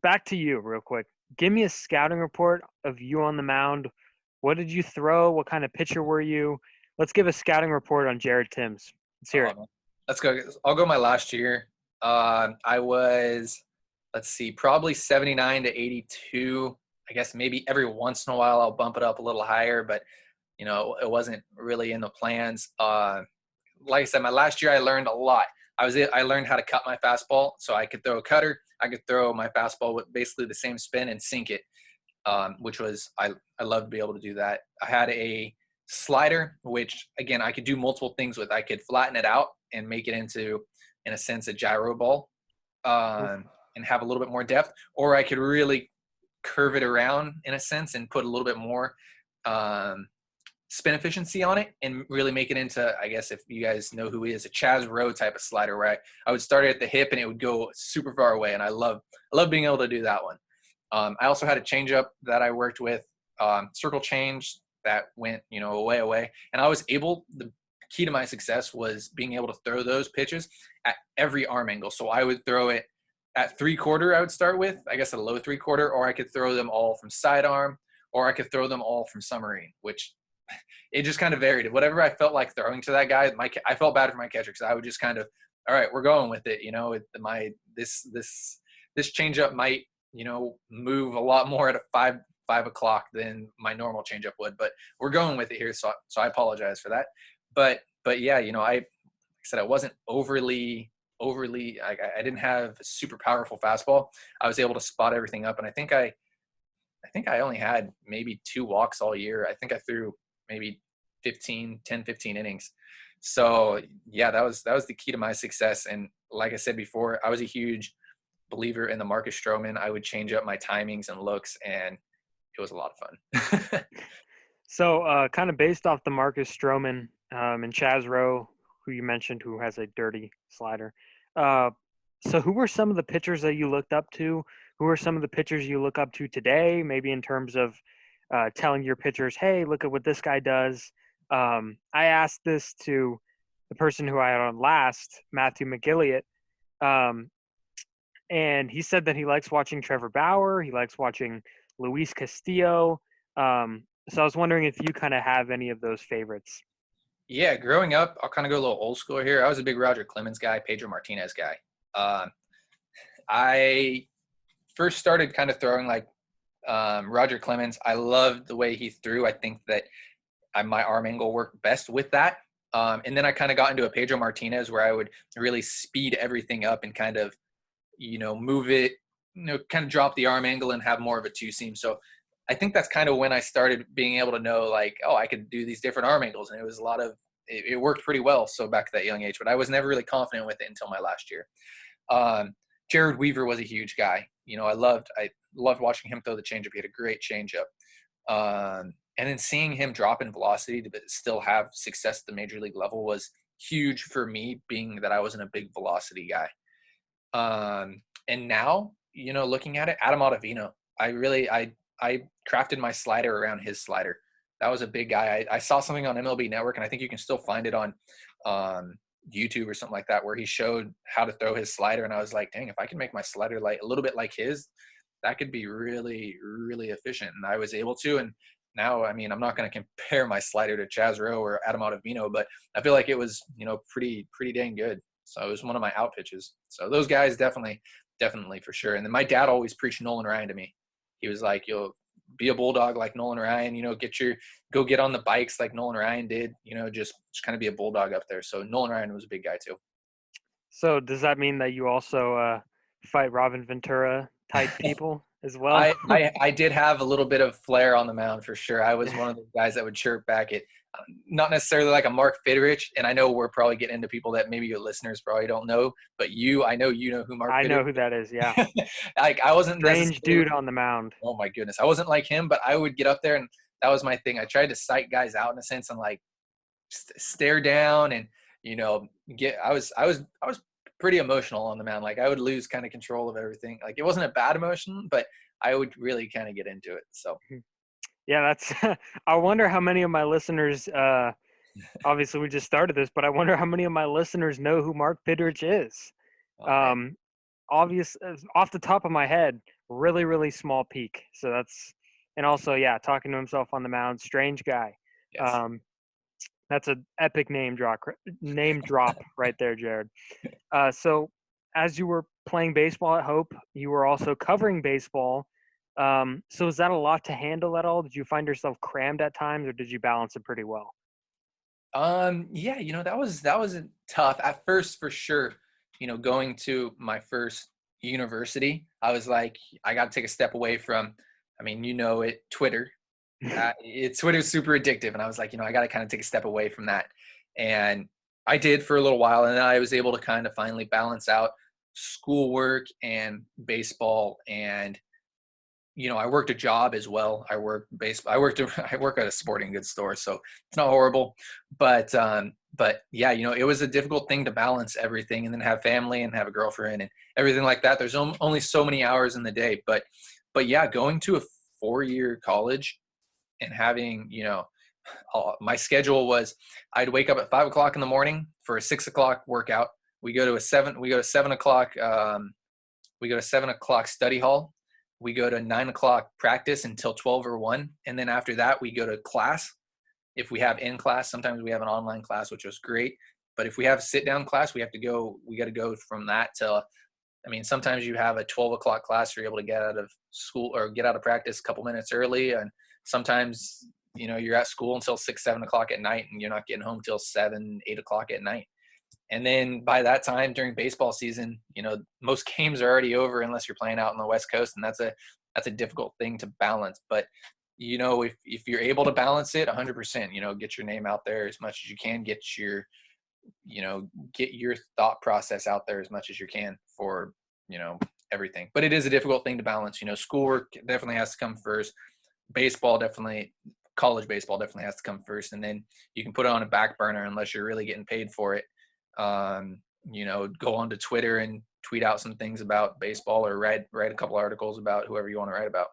back to you real quick. Give me a scouting report of you on the mound. What did you throw? What kind of pitcher were you? Let's give a scouting report on Jared Timms. Let's hear it. Man. Let's go. I'll go my last year. I was, let's see, probably 79 to 82. I guess maybe every once in a while I'll bump it up a little higher, but it wasn't really in the plans. Like I said, my last year I learned a lot. I learned how to cut my fastball, so I could throw a cutter. I could throw my fastball with basically the same spin and sink it, which was I love to be able to do that. I had a slider, which again I could do multiple things with. I could flatten it out and make it into, in a sense, a gyro ball, and have a little bit more depth, or I could really curve it around in a sense and put a little bit more spin efficiency on it and really make it into, I guess if you guys know who he is, a Chaz Rowe type of slider where I would start it at the hip and it would go super far away. And I love being able to do that one. I also had a changeup that I worked with, circle change that went, away. And I was the key to my success was being able to throw those pitches at every arm angle. So I would throw it at 3/4, I would start with, I guess a low 3/4, or I could throw them all from sidearm, or I could throw them all from submarine, which it just kind of varied. Whatever I felt like throwing to that guy, I felt bad for my catcher because I would just kind of, all right, we're going with it. This changeup might, move a lot more at a 5 o'clock than my normal changeup would, but we're going with it here. So I apologize for that. But yeah, like I said, I wasn't overly, I didn't have a super powerful fastball. I was able to spot everything up. And I think I only had maybe 2 walks all year. I think I threw maybe 15 innings. So yeah, that was the key to my success. And like I said before, I was a huge believer in the Marcus Stroman. I would change up my timings and looks, and it was a lot of fun. So kind of based off the Marcus Stroman and Chaz Rowe, who you mentioned, who has a dirty slider. So who were some of the pitchers that you looked up to? Who are some of the pitchers you look up to today, maybe in terms of telling your pitchers, hey, look at what this guy does? I asked this to the person who I had on last, Matthew McGilliott, and he said that he likes watching Trevor Bauer. He likes watching Luis Castillo. So I was wondering if you kind of have any of those favorites. Yeah, growing up, I'll kind of go a little old school here. I was a big Roger Clemens guy, Pedro Martinez guy. I first started kind of throwing like Roger Clemens. I loved the way he threw. I think that my arm angle worked best with that. And then I kind of got into a Pedro Martinez where I would really speed everything up and kind of, move it, kind of drop the arm angle and have more of a two seam. So I think that's kind of when I started being able to know like, oh, I could do these different arm angles. And it was it worked pretty well. So back at that young age, but I was never really confident with it until my last year. Jared Weaver was a huge guy. I loved watching him throw the changeup. He had a great changeup. And then seeing him drop in velocity to still have success at the major league level was huge for me, being that I wasn't a big velocity guy. And now, looking at it, Adam Ottavino, I crafted my slider around his slider. That was a big guy. I saw something on MLB Network, and I think you can still find it on YouTube or something like that, where he showed how to throw his slider. And I was like, dang, if I can make my slider like a little bit like his, that could be really, really efficient. And I was able to. And now, I mean, I'm not going to compare my slider to Chaz Rowe or Adam Ottavino, but I feel like it was, pretty dang good. So it was one of my out pitches. So those guys definitely for sure. And then my dad always preached Nolan Ryan to me. He was like, you'll be a bulldog like Nolan Ryan, go get on the bikes like Nolan Ryan did, just kind of be a bulldog up there. So Nolan Ryan was a big guy too. So does that mean that you also fight Robin Ventura type people as well? I did have a little bit of flair on the mound for sure. I was one of the guys that would chirp back at, not necessarily like a Mark Fidrich, and I know we're probably getting into people that maybe your listeners probably don't know, but I know you know who Mark Fidrich is. I know who that is, yeah. Like I wasn't strange dude on the mound. Oh my goodness, I wasn't like him, but I would get up there, and that was my thing. I tried to psych guys out in a sense and like stare down and I was pretty emotional on the mound. Like I would lose kind of control of everything. Like it wasn't a bad emotion, but I would really kind of get into it. So yeah, that's I wonder how many of my listeners obviously we just started this, but I wonder how many of my listeners know who Mark Fidrich is. Obvious off the top of my head, really, really small peak. So that's, and also, yeah, talking to himself on the mound, strange guy. Yes. Um, that's an epic name drop right there, Jared. So as you were playing baseball at Hope, you were also covering baseball. So is that a lot to handle at all? Did you find yourself crammed at times, or did you balance it pretty well? Yeah, that was tough at first for sure. Going to my first university, I was like, I got to take a step away from, I mean, Twitter. Twitter's super addictive, and I was like, I got to kind of take a step away from that, and I did for a little while, and then I was able to kind of finally balance out schoolwork and baseball, and I worked a job as well. I worked baseball. I work at a sporting goods store, so it's not horrible. But yeah, it was a difficult thing to balance everything, and then have family and have a girlfriend and everything like that. There's only so many hours in the day, but yeah, going to a 4-year college and having, my schedule was, I'd wake up at 5 o'clock in the morning for a 6 o'clock workout. We go to 7 o'clock. We go to 7 o'clock study hall. We go to 9 o'clock practice until 12 or 1. And then after that, we go to class. If we have in class, sometimes we have an online class, which was great. But if we have sit down class, we got to go from that till, I mean, sometimes you have a 12 o'clock class, you're able to get out of school or get out of practice a couple minutes early. And sometimes, you're at school until 6, 7 o'clock at night, and you're not getting home till 7, 8 o'clock at night. And then by that time during baseball season, most games are already over unless you're playing out on the West Coast, and that's a difficult thing to balance. But if you're able to balance it 100%, get your name out there as much as you can, get your thought process out there as much as you can for everything. But it is a difficult thing to balance. Schoolwork definitely has to come first. College baseball definitely has to come first, and then you can put it on a back burner unless you're really getting paid for it. Go onto Twitter and tweet out some things about baseball, or write a couple articles about whoever you want to write about.